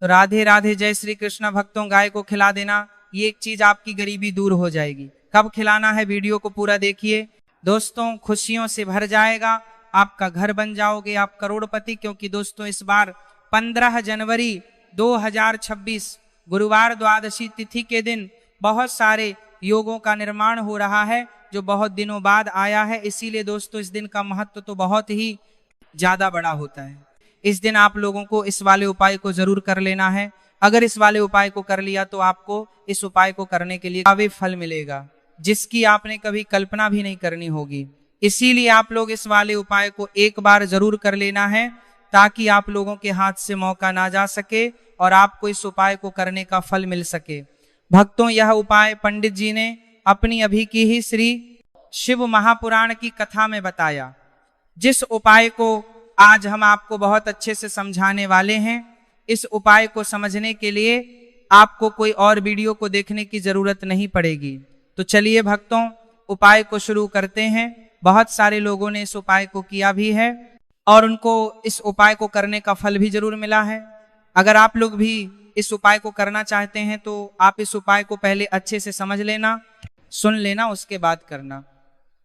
तो राधे राधे, जय श्री कृष्ण। भक्तों, गाय को खिला देना, ये एक चीज आपकी गरीबी दूर हो जाएगी। कब खिलाना है वीडियो को पूरा देखिए दोस्तों, खुशियों से भर जाएगा, आपका घर बन जाओगे, आप करोड़पति। क्योंकि दोस्तों इस बार 15 जनवरी 2026 गुरुवार द्वादशी तिथि के दिन बहुत सारे योगों का निर्माण हो रहा है, जो बहुत दिनों बाद आया है। इसीलिए दोस्तों इस दिन का महत्व तो बहुत ही ज्यादा बड़ा होता है। इस दिन आप लोगों को इस वाले उपाय को जरूर कर लेना है। अगर इस वाले उपाय को कर लिया तो आपको इस उपाय को करने के लिए काफी फल मिलेगा, जिसकी आपने कभी कल्पना भी नहीं करनी होगी। इसीलिए आप लोग इस वाले उपाय को एक बार जरूर कर लेना है, ताकि आप लोगों के हाथ से मौका ना जा सके और आपको इस उपाय को करने का फल मिल सके। भक्तों, यह उपाय पंडित जी ने अपनी अभी की ही श्री शिव महापुराण की कथा में बताया। जिस उपाय को आज हम आपको बहुत अच्छे से समझाने वाले हैं, इस उपाय को समझने के लिए आपको कोई और वीडियो को देखने की जरूरत नहीं पड़ेगी। तो चलिए भक्तों, उपाय को शुरू करते हैं। बहुत सारे लोगों ने इस उपाय को किया भी है और उनको इस उपाय को करने का फल भी जरूर मिला है। अगर आप लोग भी इस उपाय को करना चाहते हैं तो आप इस उपाय को पहले अच्छे से समझ लेना, सुन लेना, उसके बाद करना।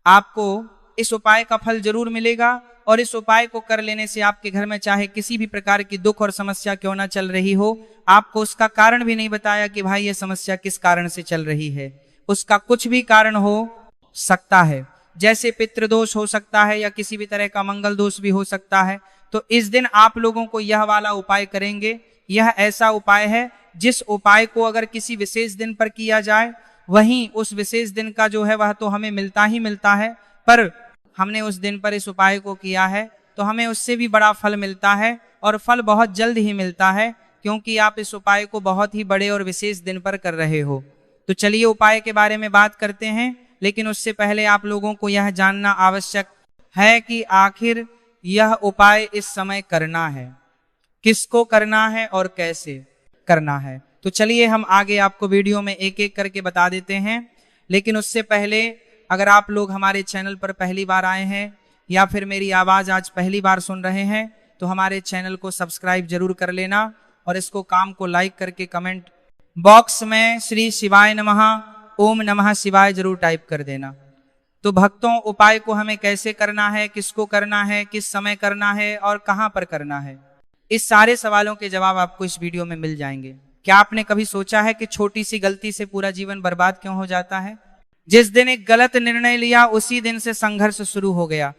आपको इस उपाय का फल जरूर मिलेगा और इस उपाय को कर लेने से आपके घर में चाहे किसी भी प्रकार की दुख और समस्या क्यों ना चल रही हो, आपको उसका कारण भी नहीं बताया कि भाई ये समस्या किस कारण से चल रही है, उसका कुछ भी कारण हो सकता है। जैसे पितृदोष हो सकता है या किसी भी तरह का मंगल दोष भी हो सकता है। तो इस दिन आप लोगों को यह वाला उपाय करेंगे। यह ऐसा उपाय है जिस उपाय को अगर किसी विशेष दिन पर किया जाए, वहीं उस विशेष दिन का जो है वह तो हमें मिलता ही मिलता है, पर हमने उस दिन पर इस उपाय को किया है तो हमें उससे भी बड़ा फल मिलता है और फल बहुत जल्द ही मिलता है, क्योंकि आप इस उपाय को बहुत ही बड़े और विशेष दिन पर कर रहे हो। तो चलिए उपाय के बारे में बात करते हैं, लेकिन उससे पहले आप लोगों को यह जानना आवश्यक है कि आखिर यह उपाय इस समय करना है, किसको करना है और कैसे करना है। तो चलिए हम आगे आपको वीडियो में एक एक करके बता देते हैं। लेकिन उससे पहले अगर आप लोग हमारे चैनल पर पहली बार आए हैं या फिर मेरी आवाज आज पहली बार सुन रहे हैं, तो हमारे चैनल को सब्सक्राइब जरूर कर लेना और इसको काम को लाइक करके कमेंट बॉक्स में श्री शिवाय नमः, ओम नमः शिवाय जरूर टाइप कर देना। तो भक्तों, उपाय को हमें कैसे करना है, किसको करना है, किस समय करना है और कहां पर करना है, इस सारे सवालों के जवाब आपको इस वीडियो में मिल जाएंगे। क्या आपने कभी सोचा है कि छोटी सी गलती से पूरा जीवन बर्बाद क्यों हो जाता है? जिस दिन एक गलत निर्णय लिया उसी दिन से संघर्ष शुरू हो गया।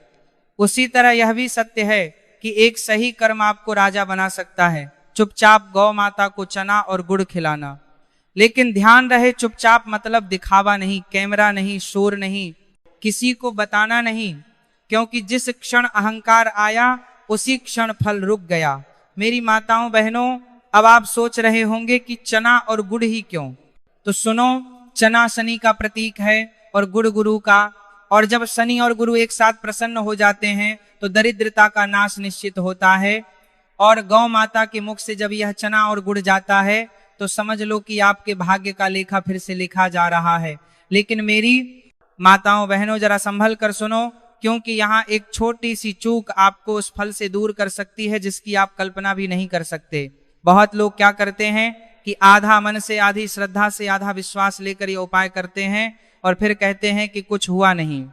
उसी तरह यह भी सत्य है कि एक सही कर्म आपको राजा बना सकता है। चुपचाप गौ माता को चना और गुड़ खिलाना। लेकिन ध्यान रहे, चुपचाप मतलब दिखावा नहीं, कैमरा नहीं, शोर नहीं, किसी को बताना नहीं, क्योंकि जिस क्षण अहंकार आया उसी क्षण फल रुक गया। मेरी माताओं बहनों, अब आप सोच रहे होंगे कि चना और गुड़ ही क्यों? तो सुनो, चना शनि का प्रतीक है और गुड़ गुरु का, और जब शनि और गुरु एक साथ प्रसन्न हो जाते हैं तो दरिद्रता का नाश निश्चित होता है। और गौ माता के मुख से जब यह चना और गुड़ जाता है तो समझ लो कि आपके भाग्य का लेखा फिर से लिखा जा रहा है। लेकिन मेरी माताओं बहनों, जरा संभल कर सुनो, क्योंकि यहाँ एक छोटी सी चूक आपको उस फल से दूर कर सकती है जिसकी आप कल्पना भी नहीं कर सकते। बहुत लोग क्या करते हैं कि आधा मन से, आधी श्रद्धा से, आधा विश्वास लेकर ये उपाय करते हैं और फिर कहते हैं कि कुछ हुआ नहीं।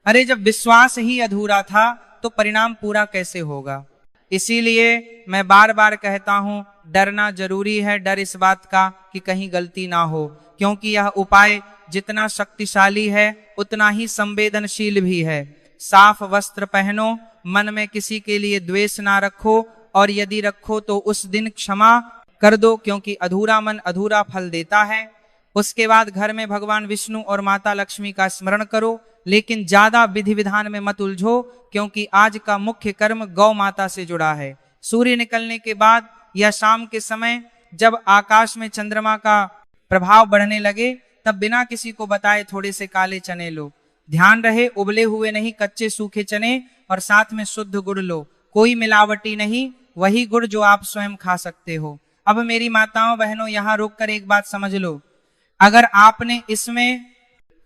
अरे जब विश्वास ही अधूरा था तो परिणाम पूरा कैसे होगा? इसीलिए मैं बार बार कहता हूं, डरना जरूरी है। डर इस बात का कि कहीं गलती ना हो, क्योंकि यह उपाय जितना शक्तिशाली है उतना ही संवेदनशील भी है। साफ वस्त्र पहनो, मन में किसी के लिए द्वेष ना रखो, और यदि रखो तो उस दिन क्षमा कर दो, क्योंकि अधूरा मन अधूरा फल देता है। उसके बाद घर में भगवान विष्णु और माता लक्ष्मी का स्मरण करो, लेकिन ज्यादा विधि विधान में मत उलझो, क्योंकि आज का मुख्य कर्म गौ माता से जुड़ा है। सूर्य निकलने के बाद या शाम के समय जब आकाश में चंद्रमा का प्रभाव बढ़ने लगे, तब बिना किसी को बताए थोड़े से काले चने लो। ध्यान रहे, उबले हुए नहीं, कच्चे सूखे चने, और साथ में शुद्ध गुड़ लो। कोई मिलावटी नहीं, वही गुड़ जो आप स्वयं खा सकते हो। अब मेरी माताओं बहनों, यहाँ रोककर एक बात समझ लो, अगर आपने इसमें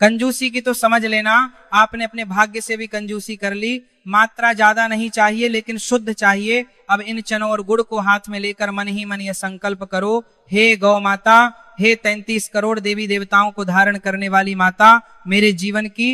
कंजूसी की तो समझ लेना, आपने अपने भाग्य से भी कंजूसी कर ली। मात्रा ज्यादा नहीं चाहिए लेकिन शुद्ध चाहिए। अब इन चनों और गुड़ को हाथ में लेकर मन ही मन यह संकल्प करो, हे गौ माता, हे 33 करोड़ देवी देवताओं को धारण करने वाली माता, मेरे जीवन की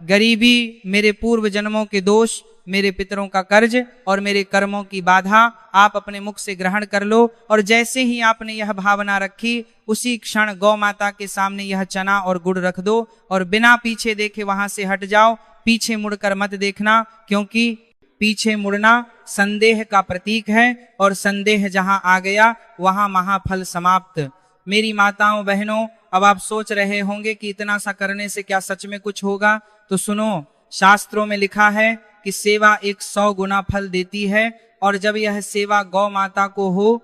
गरीबी, मेरे पूर्व जन्मों के दोष, मेरे पितरों का कर्ज और मेरे कर्मों की बाधा आप अपने मुख से ग्रहण कर लो। और जैसे ही आपने यह भावना रखी, उसी क्षण गौ माता के सामने यह चना और गुड़ रख दो और बिना पीछे देखे वहां से हट जाओ। पीछे मुड़कर मत देखना, क्योंकि पीछे मुड़ना संदेह का प्रतीक है और संदेह जहां आ गया वहां महाफल समाप्त। मेरी माताओं बहनों, अब आप सोच रहे होंगे कि इतना सा करने से क्या सच में कुछ होगा? तो सुनो, शास्त्रों में लिखा है कि सेवा 100 गुना फल देती है, और जब यह सेवा गौ माता को हो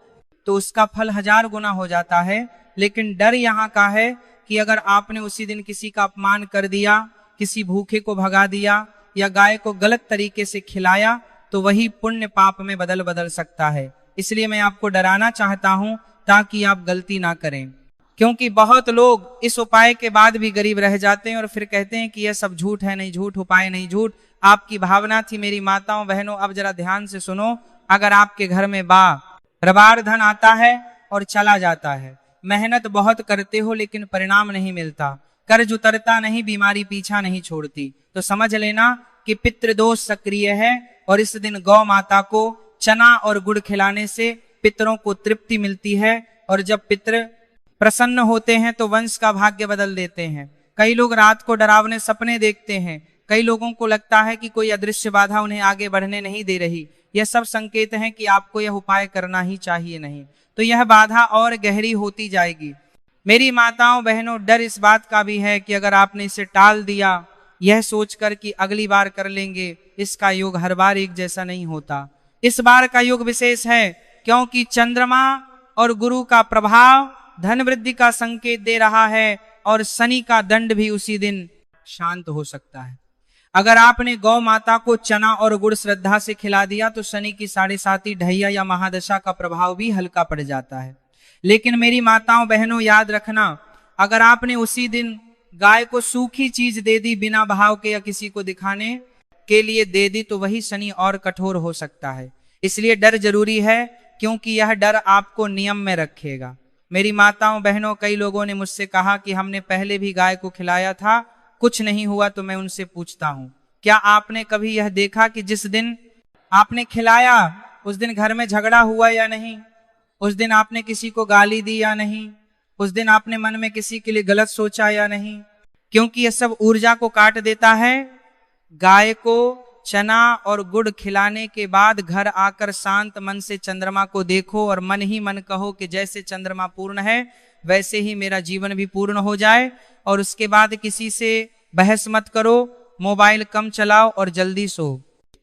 तो उसका फल 1000 गुना हो जाता है। लेकिन डर यहाँ का है कि अगर आपने उसी दिन किसी का अपमान कर दिया, किसी भूखे को भगा दिया या गाय को गलत तरीके से खिलाया, तो वही पुण्य पाप में बदल सकता है। इसलिए मैं आपको डराना चाहता हूं ताकि आप गलती ना करें, क्योंकि बहुत लोग इस उपाय के बाद भी गरीब रह जाते हैं और फिर कहते हैं कि यह सब झूठ है। नहीं झूठ, उपाय नहीं झूठ, आपकी भावना थी। मेरी माताओं बहनों, अब जरा ध्यान से सुनो। अगर आपके घर में बार धन आता है और चला जाता है, मेहनत बहुत करते हो लेकिन परिणाम नहीं मिलता, कर्ज उतरता नहीं, बीमारी पीछा नहीं छोड़ती, तो समझ लेना कि पितृदोष सक्रिय है। और इस दिन गौ माता को चना और गुड़ खिलाने से पितरों को तृप्ति मिलती है, और जब पितर प्रसन्न होते हैं तो वंश का भाग्य बदल देते हैं। कई लोग रात को डरावने सपने देखते हैं, कई लोगों को लगता है कि कोई अदृश्य बाधा उन्हें आगे बढ़ने नहीं दे रही। यह सब संकेत हैं कि आपको यह उपाय करना ही चाहिए, नहीं तो यह बाधा और गहरी होती जाएगी। मेरी माताओं बहनों, डर इस बात का भी है कि अगर आपने इसे टाल दिया यह सोचकर कि अगली बार कर लेंगे, इसका योग हर बार एक जैसा नहीं होता। इस बार का योग विशेष है क्योंकि चंद्रमा और गुरु का प्रभाव धन वृद्धि का संकेत दे रहा है, और शनि का दंड भी उसी दिन शांत हो सकता है। अगर आपने गौ माता को चना और गुड़ श्रद्धा से खिला दिया तो शनि की 7.5 ढैया या महादशा का प्रभाव भी हल्का पड़ जाता है। लेकिन मेरी माताओं बहनों, याद रखना, अगर आपने उसी दिन गाय को सूखी चीज दे दी बिना भाव के या किसी को दिखाने के लिए दे दी, तो वही शनि और कठोर हो सकता है। इसलिए डर जरूरी है, क्योंकि यह डर आपको नियम में रखेगा। मेरी माताओं बहनों, कई लोगों ने मुझसे कहा कि हमने पहले भी गाय को खिलाया था, कुछ नहीं हुआ। तो मैं उनसे पूछता हूं, क्या आपने कभी यह देखा कि जिस दिन आपने खिलाया उस दिन घर में झगड़ा हुआ या नहीं? उस दिन आपने किसी को गाली दी या नहीं? उस दिन आपने मन में किसी के लिए गलत सोचा या नहीं? क्योंकि यह सब ऊर्जा को काट देता है। गाय को चना और गुड़ खिलाने के बाद घर आकर शांत मन से चंद्रमा को देखो और मन ही मन कहो कि जैसे चंद्रमा पूर्ण है वैसे ही मेरा जीवन भी पूर्ण हो जाए। और उसके बाद किसी से बहस मत करो, मोबाइल कम चलाओ और जल्दी सो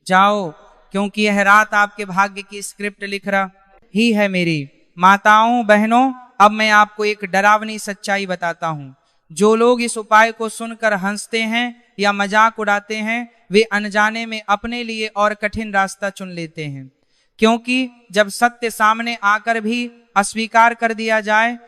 जाओ, क्योंकि यह रात आपके भाग्य की स्क्रिप्ट लिख रहा ही है। मेरी माताओं बहनों, अब मैं आपको एक डरावनी सच्चाई बताता हूं। जो लोग इस उपाय को सुनकर हंसते हैं या मजाक उड़ाते हैं, वे अनजाने में अपने लिए और कठिन रास्ता चुन लेते हैं, क्योंकि जब सत्य सामने आकर भी अस्वीकार कर दिया जाए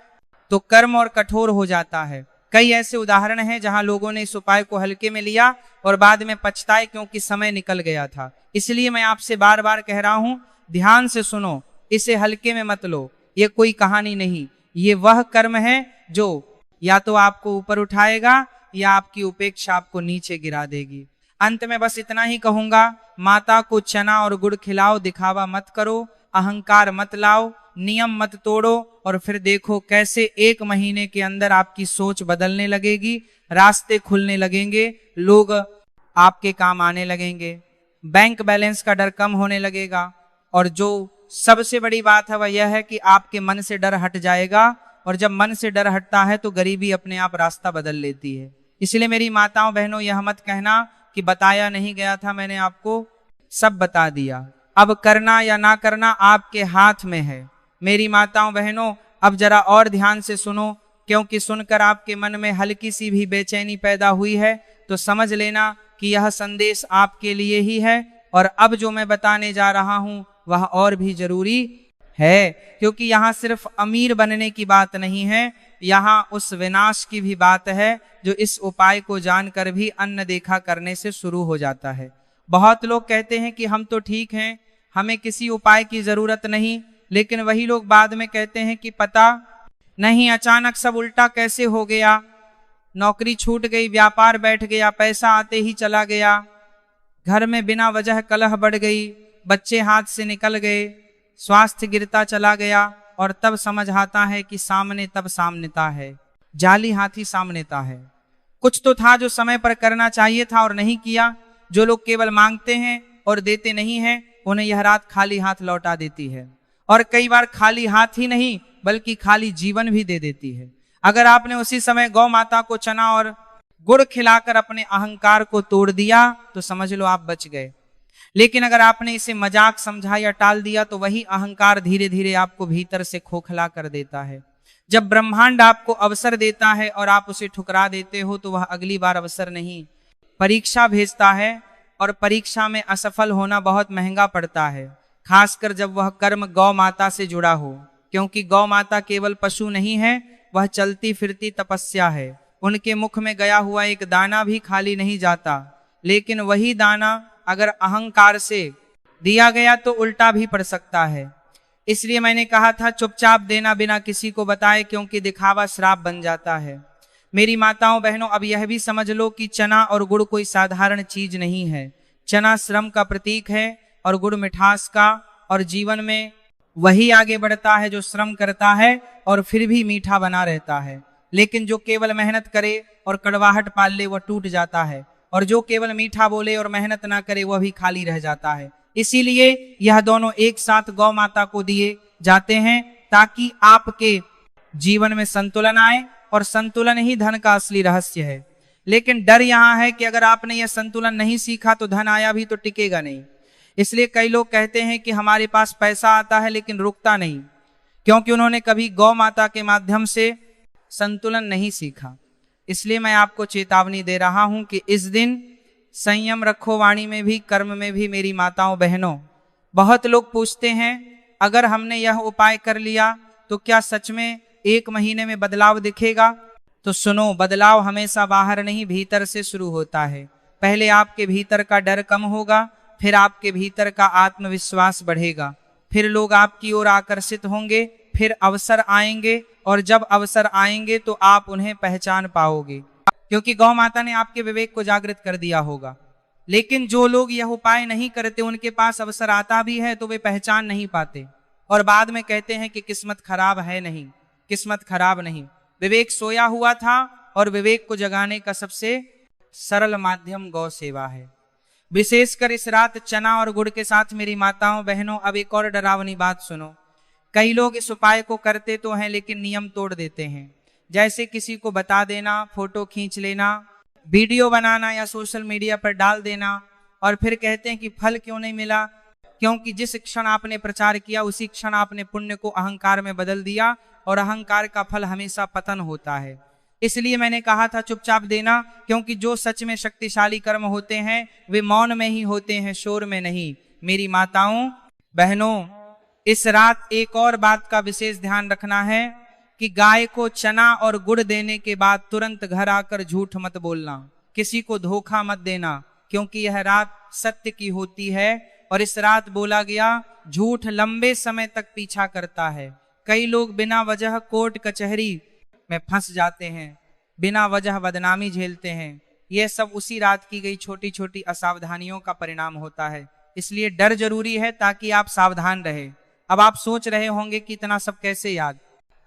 तो कर्म और कठोर हो जाता है। कई ऐसे उदाहरण हैं जहां लोगों ने इस उपाय को हल्के में लिया और बाद में पछताए क्योंकि समय निकल गया था। इसलिए मैं आपसे बार बार कह रहा हूं, ध्यान से सुनो, इसे हल्के में मत लो। ये कोई कहानी नहीं, ये वह कर्म है जो या तो आपको ऊपर उठाएगा या आपकी उपेक्षा आपको नीचे गिरा देगी। अंत में बस इतना ही कहूंगा, माता को चना और गुड़ खिलाओ, दिखावा मत करो, अहंकार मत लाओ, नियम मत तोड़ो, और फिर देखो कैसे 1 महीने के अंदर आपकी सोच बदलने लगेगी, रास्ते खुलने लगेंगे, लोग आपके काम आने लगेंगे, बैंक बैलेंस का डर कम होने लगेगा, और जो सबसे बड़ी बात है वह यह है कि आपके मन से डर हट जाएगा। और जब मन से डर हटता है तो गरीबी अपने आप रास्ता बदल लेती है। इसलिए मेरी माताओं बहनों, यह मत कहना कि बताया नहीं गया था, मैंने आपको सब बता दिया। अब करना या ना करना आपके हाथ में है। मेरी माताओं बहनों, अब जरा और ध्यान से सुनो, क्योंकि सुनकर आपके मन में हल्की सी भी बेचैनी पैदा हुई है तो समझ लेना कि यह संदेश आपके लिए ही है। और अब जो मैं बताने जा रहा हूं वह और भी जरूरी है, क्योंकि यहाँ सिर्फ अमीर बनने की बात नहीं है, यहाँ उस विनाश की भी बात है जो इस उपाय को जानकर भी अन्न देखा करने से शुरू हो जाता है। बहुत लोग कहते हैं कि हम तो ठीक हैं, हमें किसी उपाय की जरूरत नहीं, लेकिन वही लोग बाद में कहते हैं कि पता नहीं अचानक सब उल्टा कैसे हो गया, नौकरी छूट गई, व्यापार बैठ गया, पैसा आते ही चला गया, घर में बिना वजह कलह बढ़ गई, बच्चे हाथ से निकल गए, स्वास्थ्य गिरता चला गया, और तब समझ आता है कि सामने तब सामनेता है, जाली हाथी सामनेता है। कुछ तो था जो समय पर करना चाहिए था और नहीं किया। जो लोग केवल मांगते हैं और देते नहीं हैं, उन्हें यह रात खाली हाथ लौटा देती है, और कई बार खाली हाथ ही नहीं बल्कि खाली जीवन भी दे देती है। अगर आपने उसी समय गौ माता को चना और गुड़ खिलाकर अपने अहंकार को तोड़ दिया तो समझ लो आप बच गए, लेकिन अगर आपने इसे मजाक समझा या टाल दिया तो वही अहंकार धीरे धीरे आपको भीतर से खोखला कर देता है। जब ब्रह्मांड आपको अवसर देता है और आप उसे ठुकरा देते हो तो वह अगली बार अवसर नहीं, परीक्षा भेजता है, और परीक्षा में असफल होना बहुत महंगा पड़ता है, खासकर जब वह कर्म गौ माता से जुड़ा हो, क्योंकि गौ माता केवल पशु नहीं है, वह चलती फिरती तपस्या है। उनके मुख में गया हुआ एक दाना भी खाली नहीं जाता, लेकिन वही दाना अगर अहंकार से दिया गया तो उल्टा भी पड़ सकता है। इसलिए मैंने कहा था चुपचाप देना बिना किसी को बताए, क्योंकि दिखावा श्राप बन जाता है। मेरी माताओं बहनों, अब यह भी समझ लो कि चना और गुड़ कोई साधारण चीज नहीं है। चना श्रम का प्रतीक है और गुड़ मिठास का, और जीवन में वही आगे बढ़ता है जो श्रम करता है और फिर भी मीठा बना रहता है, लेकिन जो केवल मेहनत करे और कड़वाहट पाल ले वह टूट जाता है, और जो केवल मीठा बोले और मेहनत ना करे वह भी खाली रह जाता है। इसीलिए यह दोनों एक साथ गौ माता को दिए जाते हैं ताकि आपके जीवन में संतुलन आए, और संतुलन ही धन का असली रहस्य है। लेकिन डर यहाँ है कि अगर आपने यह संतुलन नहीं सीखा तो धन आया भी तो टिकेगा नहीं। इसलिए कई लोग कहते हैं कि हमारे पास पैसा आता है लेकिन रुकता नहीं, क्योंकि उन्होंने कभी गौ माता के माध्यम से संतुलन नहीं सीखा। इसलिए मैं आपको चेतावनी दे रहा हूं कि इस दिन संयम रखो, वाणी में भी कर्म में भी मेरी माताओं बहनों। बहुत लोग पूछते हैं अगर हमने यह उपाय कर लिया तो क्या सच में 1 महीने में बदलाव दिखेगा? तो सुनो, बदलाव हमेशा बाहर नहीं भीतर से शुरू होता है। पहले आपके भीतर का डर कम होगा, फिर आपके भीतर का आत्मविश्वास बढ़ेगा, फिर लोग आपकी ओर आकर्षित होंगे, फिर अवसर आएंगे, और जब अवसर आएंगे तो आप उन्हें पहचान पाओगे, क्योंकि गौ माता ने आपके विवेक को जागृत कर दिया होगा। लेकिन जो लोग यह उपाय नहीं करते, उनके पास अवसर आता भी है तो वे पहचान नहीं पाते, और बाद में कहते हैं कि किस्मत खराब है। नहीं, किस्मत खराब नहीं, विवेक सोया हुआ था, और विवेक को जगाने का सबसे सरल माध्यम गौ सेवा है। विशेषकर इस रात चना और गुड़ के साथ मेरी माताओं बहनों, अब एक और डरावनी बात सुनो। कई लोग इस उपाय को करते तो हैं लेकिन नियम तोड़ देते हैं, जैसे किसी को बता देना, फोटो खींच लेना, वीडियो बनाना या सोशल मीडिया पर डाल देना, और फिर कहते हैं कि फल क्यों नहीं मिला, क्योंकि जिस क्षण आपने प्रचार किया उसी क्षण आपने पुण्य को अहंकार में बदल दिया, और अहंकार का फल हमेशा पतन होता है। इसलिए मैंने कहा था चुपचाप देना, क्योंकि जो सच में शक्तिशाली कर्म होते हैं वे मौन में ही होते हैं, शोर में नहीं। मेरी माताओं बहनों, इस रात एक और बात का विशेष ध्यान रखना है कि गाय को चना और गुड़ देने के बाद तुरंत घर आकर झूठ मत बोलना, किसी को धोखा मत देना, क्योंकि यह रात सत्य की होती है, और इस रात बोला गया झूठ लंबे समय तक पीछा करता है। कई लोग बिना वजह कोर्ट कचहरी में फंस जाते हैं, बिना वजह बदनामी झेलते हैं। यह सब उसी रात की गई छोटी छोटी असावधानियों का परिणाम होता है। इसलिए डर जरूरी है ताकि आप सावधान रहे। अब आप सोच रहे होंगे कि इतना सब कैसे याद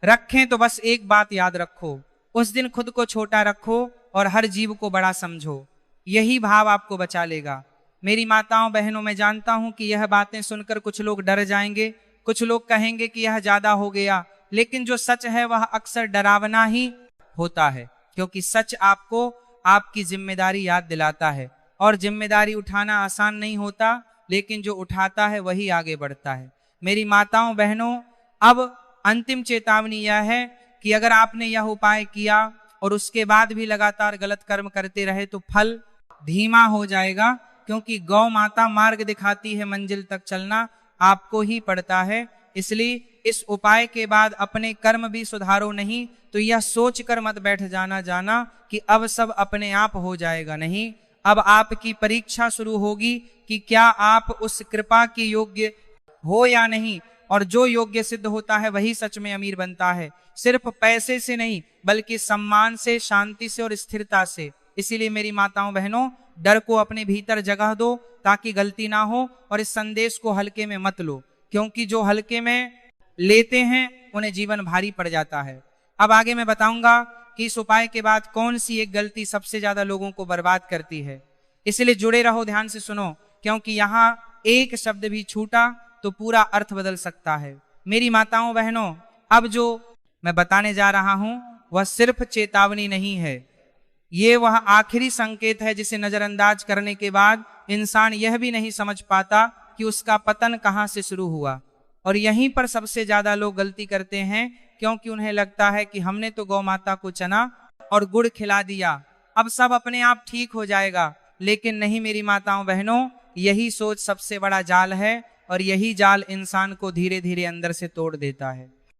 रखें, तो बस एक बात याद रखो, उस दिन खुद को छोटा रखो और हर जीव को बड़ा समझो। यही भाव आपको बचा लेगा। मेरी माताओं बहनों, मैं जानता हूं कि यह बातें सुनकर कुछ लोग डर जाएंगे, कुछ लोग कहेंगे कि यह ज्यादा हो गया, लेकिन जो सच है वह अक्सर डरावना ही होता है, क्योंकि सच आपको आपकी जिम्मेदारी याद दिलाता है, और जिम्मेदारी उठाना आसान नहीं होता, लेकिन जो उठाता है वही आगे बढ़ता है। मेरी माताओं बहनों, अब अंतिम चेतावनी यह है कि अगर आपने यह उपाय किया और उसके बाद भी लगातार गलत कर्म करते रहे तो फल धीमा हो जाएगा, क्योंकि गौ माता मार्ग दिखाती है, मंजिल तक चलना आपको ही पड़ता है। इसलिए इस उपाय के बाद अपने कर्म भी सुधारो नहीं तो यह सोच कर मत बैठ जाना कि अब सब अपने आप हो जाएगा। नहीं, अब आपकी परीक्षा शुरू होगी कि क्या आप उस कृपा के योग्य हो या नहीं। और जो योग्य सिद्ध होता है वही सच में अमीर बनता है, सिर्फ पैसे से नहीं बल्कि सम्मान से, शांति से और स्थिरता से। इसीलिए मेरी माताओं बहनों, डर को अपने भीतर जगह दो ताकि गलती ना हो, और इस संदेश को हल्के में मत लो, क्योंकि जो हल्के में लेते हैं उन्हें जीवन भारी पड़ जाता है। अब आगे मैं बताऊंगा कि इस उपाय के बाद कौन सी एक गलती सबसे ज्यादा लोगों को बर्बाद करती है। इसलिए जुड़े रहो, ध्यान से सुनो, क्योंकि यहाँ एक शब्द भी छूटा तो पूरा अर्थ बदल सकता है। मेरी माताओं बहनों, अब जो मैं बताने जा रहा हूं वह सिर्फ चेतावनी नहीं है, ये वह आखिरी संकेत है जिसे नजरअंदाज करने के बाद इंसान यह भी नहीं समझ पाता कि उसका पतन कहां से शुरू हुआ। और यहीं पर सबसे ज्यादा लोग गलती करते हैं, क्योंकि उन्हें लगता है कि हमने तो गौ माता को चना और गुड़ खिला दिया, अब सब अपने आप ठीक हो जाएगा। लेकिन नहीं मेरी माताओं बहनों, यही सोच सबसे बड़ा जाल है, और यही जाल इंसान को धीरे धीरे अंदर से तोड़ देता है।